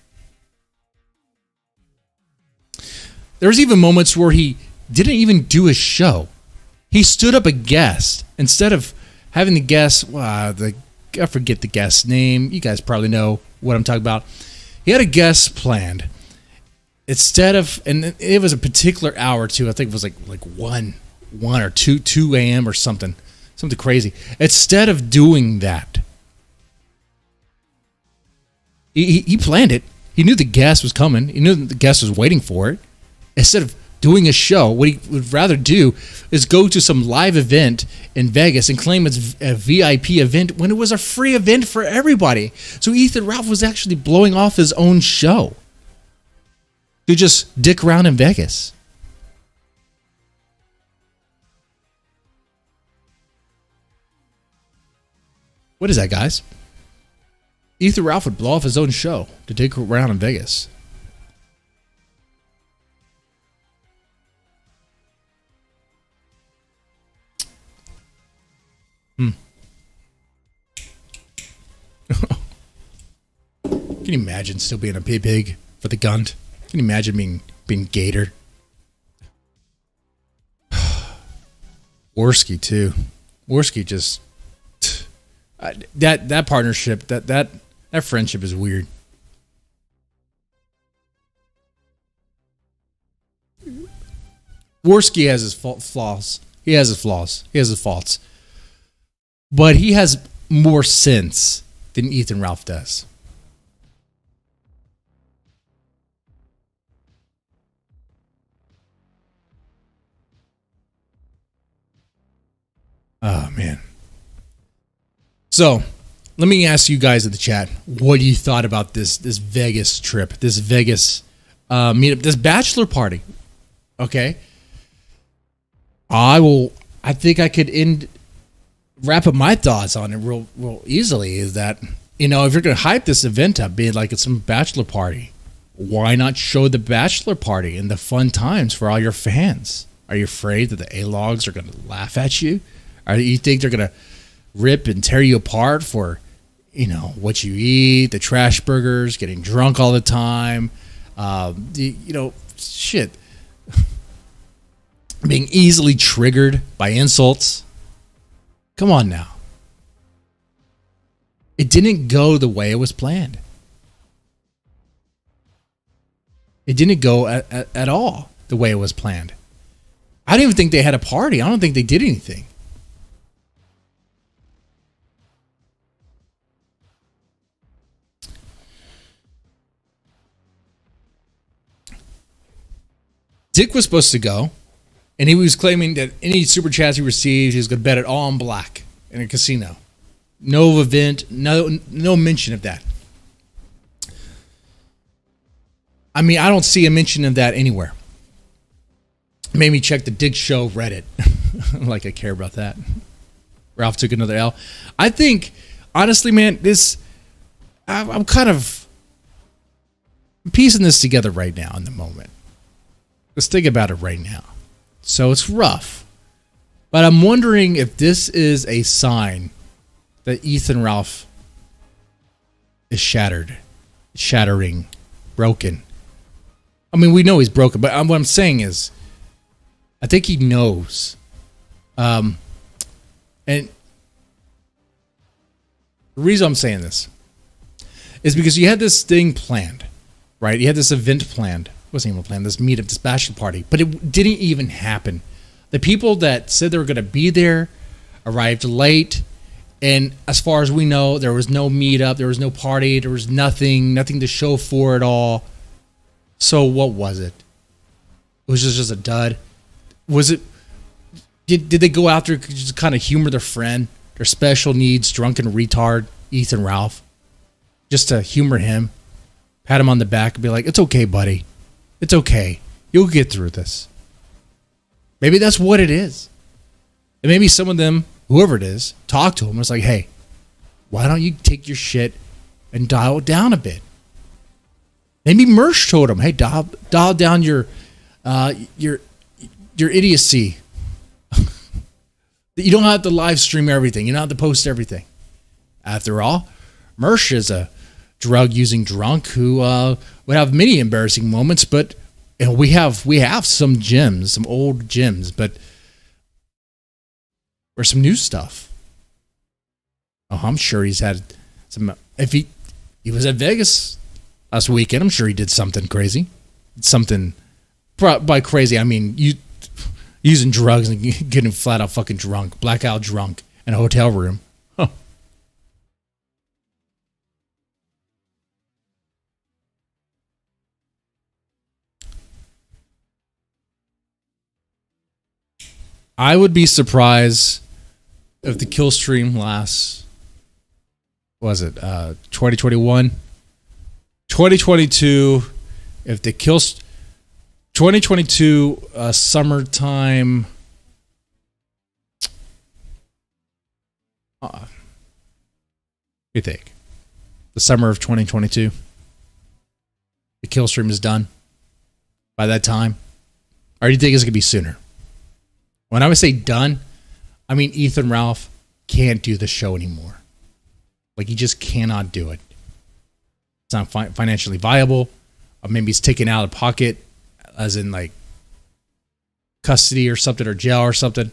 [SPEAKER 1] There's even moments where he didn't even do his show. He stood up a guest instead of having the guest. I forget the guest's name. You guys probably know what I'm talking about. He had a guest planned. Instead of, and it was a particular hour too. I think it was like 1 or 2 a.m. or something crazy. Instead of doing that, he planned it. He knew the guest was coming. He knew the guest was waiting for it. Instead of doing a show. What he would rather do is go to some live event in Vegas and claim it's a VIP event when it was a free event for everybody. So Ethan Ralph was actually blowing off his own show to just dick around in Vegas. What is that, guys? Ethan Ralph would blow off his own show to dick around in Vegas. Can you imagine still being a pig for the Gunt? Can you imagine being Gator? Worski too. Worski just that partnership, that friendship is weird. Worski has his flaws. He has his flaws. He has his faults. But he has more sense than Ethan Ralph does. Oh, man. So, let me ask you guys in the chat, what do you thought about this Vegas trip, this Vegas meetup, this bachelor party? Okay. I think I could wrap up my thoughts on it real easily, is that, if you're going to hype this event up, being like it's some bachelor party, why not show the bachelor party and the fun times for all your fans? Are you afraid that the A-logs are going to laugh at you? Or you think they're going to rip and tear you apart for, what you eat, the trash burgers, getting drunk all the time, shit. Being easily triggered by insults. Come on now. It didn't go the way it was planned. It didn't go at all the way it was planned. I don't even think they had a party. I don't think they did anything. Dick was supposed to go, and he was claiming that any super chats he received, he was going to bet it all on black in a casino. No event, no mention of that. I mean, I don't see a mention of that anywhere. Made me check the Dick Show Reddit. Like I care about that. Ralph took another L. I think, honestly, man, I'm kind of piecing this together right now in the moment. Let's think about it right now. So it's rough. But I'm wondering if this is a sign that Ethan Ralph is shattering, broken. I mean, we know he's broken, but what I'm saying is, I think he knows. And the reason I'm saying this is because you had this thing planned, right? You had this event planned. Wasn't even planned, this meetup, this bachelor party, but it didn't even happen. The people that said they were going to be there arrived late, and as far as we know, there was no meetup, there was no party, there was nothing to show for it all. So what was it? It was just a dud. Was it? Did they go out there to just kind of humor their friend, their special needs drunken retard Ethan Ralph, just to humor him, pat him on the back, and be like, "It's okay, buddy. It's okay. You'll get through this." Maybe that's what it is. And maybe some of them, whoever it is, talked to him and was like, "Hey, why don't you take your shit and dial it down a bit?" Maybe MERSH told him, "Hey, dial down your idiocy. You don't have to live stream everything. You don't have to post everything." After all, MERSH is a drug-using drunk who would have many embarrassing moments, but we have some gems, some old gems, but or some new stuff. Oh, I'm sure he's had some. If he was at Vegas last weekend, I'm sure he did something crazy. Something, by crazy, I mean using drugs and getting flat out fucking drunk, blackout drunk in a hotel room. Huh. I would be surprised if the kill stream lasts, was it 2021? 2022, if the 2022 summertime, what do you think? The summer of 2022, the kill stream is done by that time? Or do you think it's going to be sooner? When I would say done, I mean Ethan Ralph can't do the show anymore. Like, he just cannot do it. It's not financially viable. Or maybe he's taken out of pocket, as in like custody or something, or jail or something.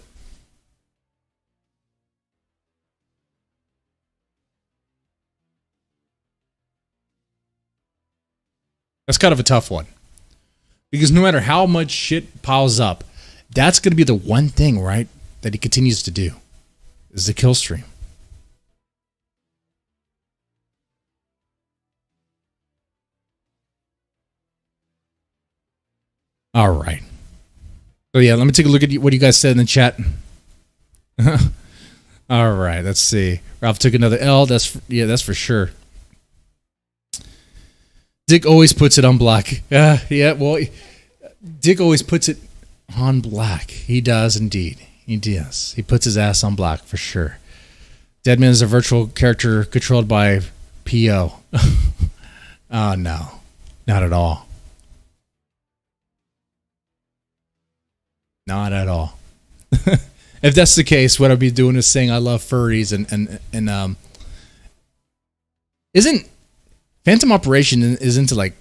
[SPEAKER 1] That's kind of a tough one. Because no matter how much shit piles up, that's going to be the one thing, right, that he continues to do, is the kill stream. All right. So yeah, let me take a look at what you guys said in the chat. All right, let's see. Ralph took another L. That's for sure. Dick always puts it on black. Yeah, well, Dick always puts it on black. He does indeed. He does. He puts his ass on black for sure. Deadman is a virtual character controlled by PO. Oh, no. Not at all. Not at all. If that's the case, what I'd be doing is saying I love furries and isn't Phantom Operation is into like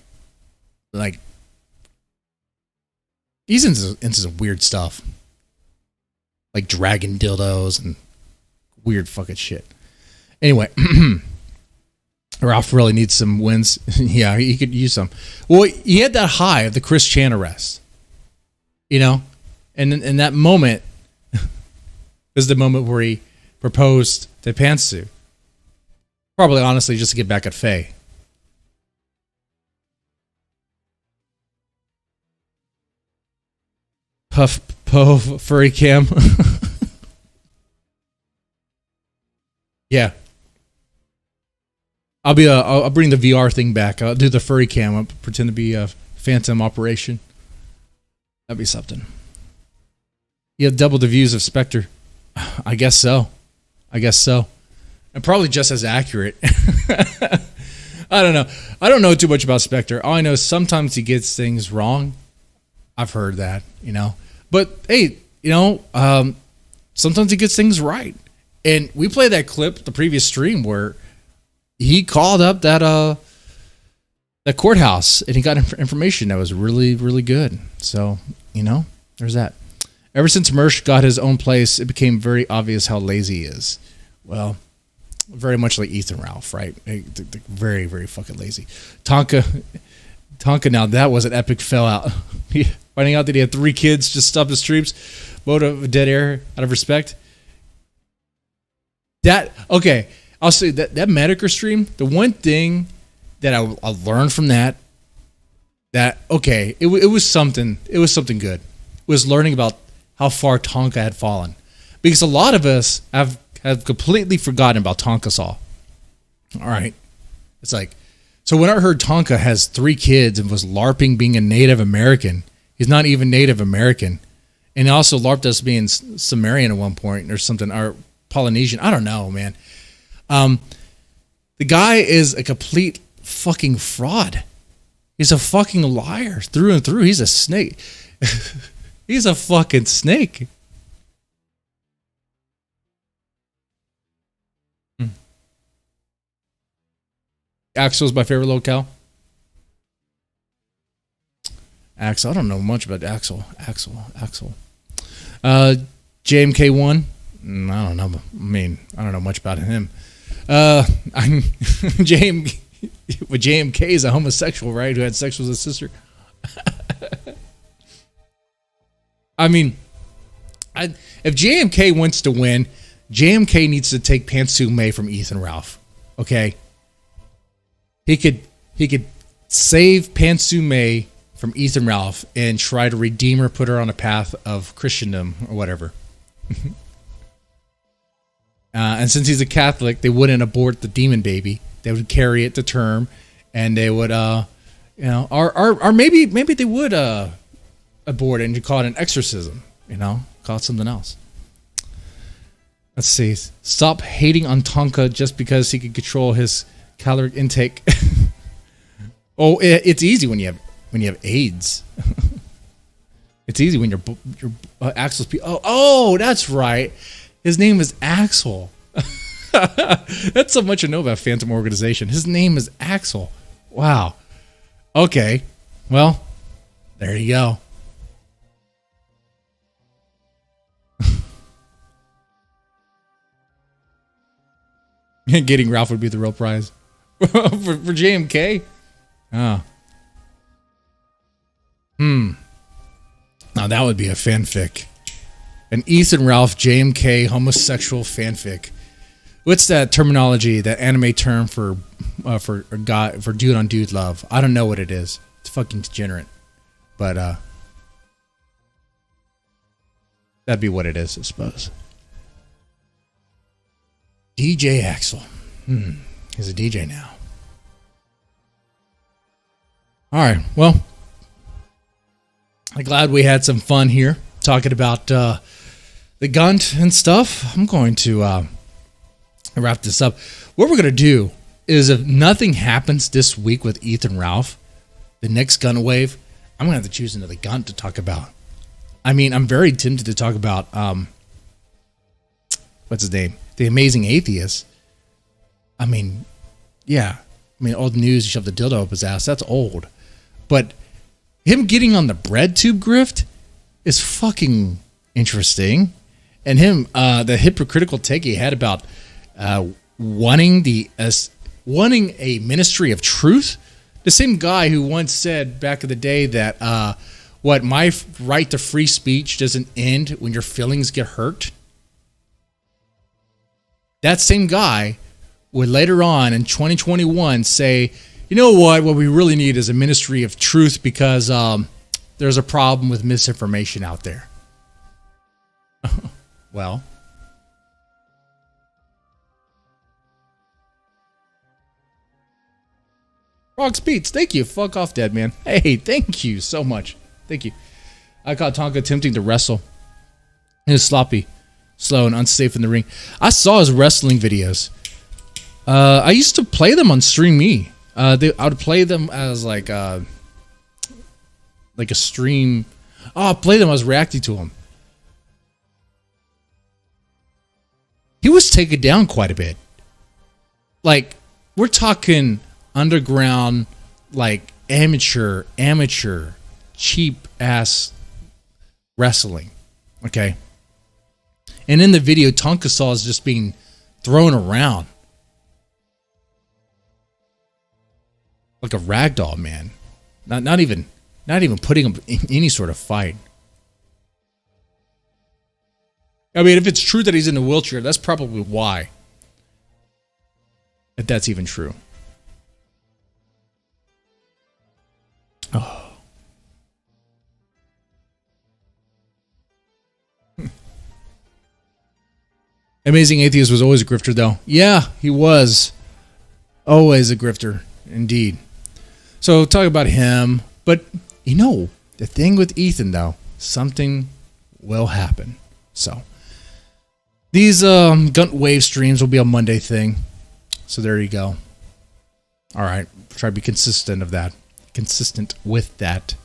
[SPEAKER 1] he's into some weird stuff. Like dragon dildos and weird fucking shit. Anyway, Ralph really needs some wins. Yeah, he could use some. Well, he had that high of the Chris Chan arrest. You know? And in that moment was the moment where he proposed to Pantsu. Probably, honestly, just to get back at Faye. Puff, po, furry cam. Yeah. I'll bring the VR thing back. I'll do the furry cam. I'll pretend to be a Phantom Operation. That'd be something. You have double the views of Spectre. I guess so. And probably just as accurate. I don't know. I don't know too much about Spectre. All I know is sometimes he gets things wrong. I've heard that, you know. But hey, you know, sometimes he gets things right. And we played that clip, the previous stream, where he called up that courthouse and he got information that was really, really good. So, you know, there's that. Ever since MERSH got his own place, it became very obvious how lazy he is. Well, very much like Ethan Ralph, right? Very, very fucking lazy. Tonka, now that was an epic fail out. Finding out that he had 3 kids just stop the streams, vote of dead air out of respect. Okay, I'll say that METOKUR stream, the one thing that I learned from that okay, it was something good. It was learning about how far Tonka had fallen. Because a lot of us have completely forgotten about Tonka Saw. All right. It's like, so when I heard Tonka has 3 kids and was LARPing being a Native American, he's not even Native American. And he also LARPed us being Sumerian at one point or something, or Polynesian. I don't know, man. The guy is a complete fucking fraud. He's a fucking liar through and through. He's a snake. He's a fucking snake. Axel's my favorite locale. Axel, I don't know much about Axel. JMK1, I don't know. I mean, I don't know much about him. JMK is a homosexual, right? Who had sex with his sister. I mean, if JMK wants to win, JMK needs to take Pantsu May from Ethan Ralph. Okay, he could save Pantsu May from Ethan Ralph and try to redeem her, put her on a path of Christendom or whatever. And since he's a Catholic, they wouldn't abort the demon baby. They would carry it to term, and they would, or maybe they would abort it and you call it an exorcism. Call it something else. Let's see. Stop hating on Tonka just because he can control his caloric intake. Oh, it's easy when you have AIDS. It's easy when your Axel's. Oh, that's right. His name is Axel. That's so much I know about Phantom Organization. His name is Axel. Wow. Okay. Well, there you go. Getting Ralph would be the real prize. for JMK? Oh. Now that would be a fanfic. An Ethan Ralph JMK homosexual fanfic. What's that terminology, that anime term for dude on dude love? I don't know what it is. It's fucking degenerate. But that'd be what it is, I suppose. DJ Axel. He's a DJ now. All right. Well, I'm glad we had some fun here talking about the Gunt and stuff. I'm going to wrap this up. What we're going to do is, if nothing happens this week with Ethan Ralph, the next Gun Wave, I'm going to have to choose another Gunt to talk about. I mean, I'm very tempted to talk about, what's his name? The Amazing Atheist. I mean, yeah. I mean, old news, he shoved the dildo up his ass. That's old. But him getting on the bread tube grift is fucking interesting. And him, the hypocritical take he had about wanting a ministry of truth. The same guy who once said back in the day that my right to free speech doesn't end when your feelings get hurt. That same guy would later on in 2021 say, you know what we really need is a ministry of truth because there's a problem with misinformation out there. Well, Rock Speeds, thank you. Fuck off, dead man. Hey, thank you so much. Thank you. I caught Tonka attempting to wrestle. He was sloppy, slow, and unsafe in the ring. I saw his wrestling videos. I used to play them on Stream Me. I would play them as like a stream. Oh, I played them. I was reacting to them. He was taken down quite a bit. Like, we're talking underground, like amateur, cheap ass wrestling. Okay. And in the video, Tonka Saw is just being thrown around like a ragdoll, man. Not even putting him in any sort of fight. I mean, if it's true that he's in a wheelchair, that's probably why. If that's even true. Oh. Amazing Atheist was always a grifter, though. Yeah, he was. Always a grifter, indeed. So, talk about him. But, the thing with Ethan, though, something will happen. So, these GUNTWAVE streams will be a Monday thing. So, there you go. All right. Try to be consistent with that.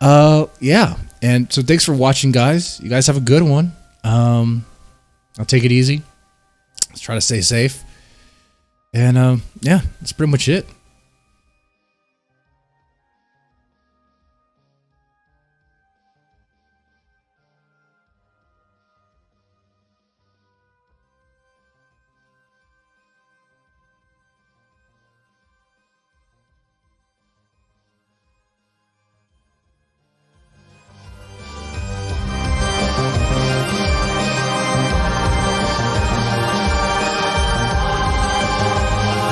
[SPEAKER 1] Yeah. And so, thanks for watching, guys. You guys have a good one. I'll take it easy. Let's try to stay safe. And, yeah, that's pretty much it.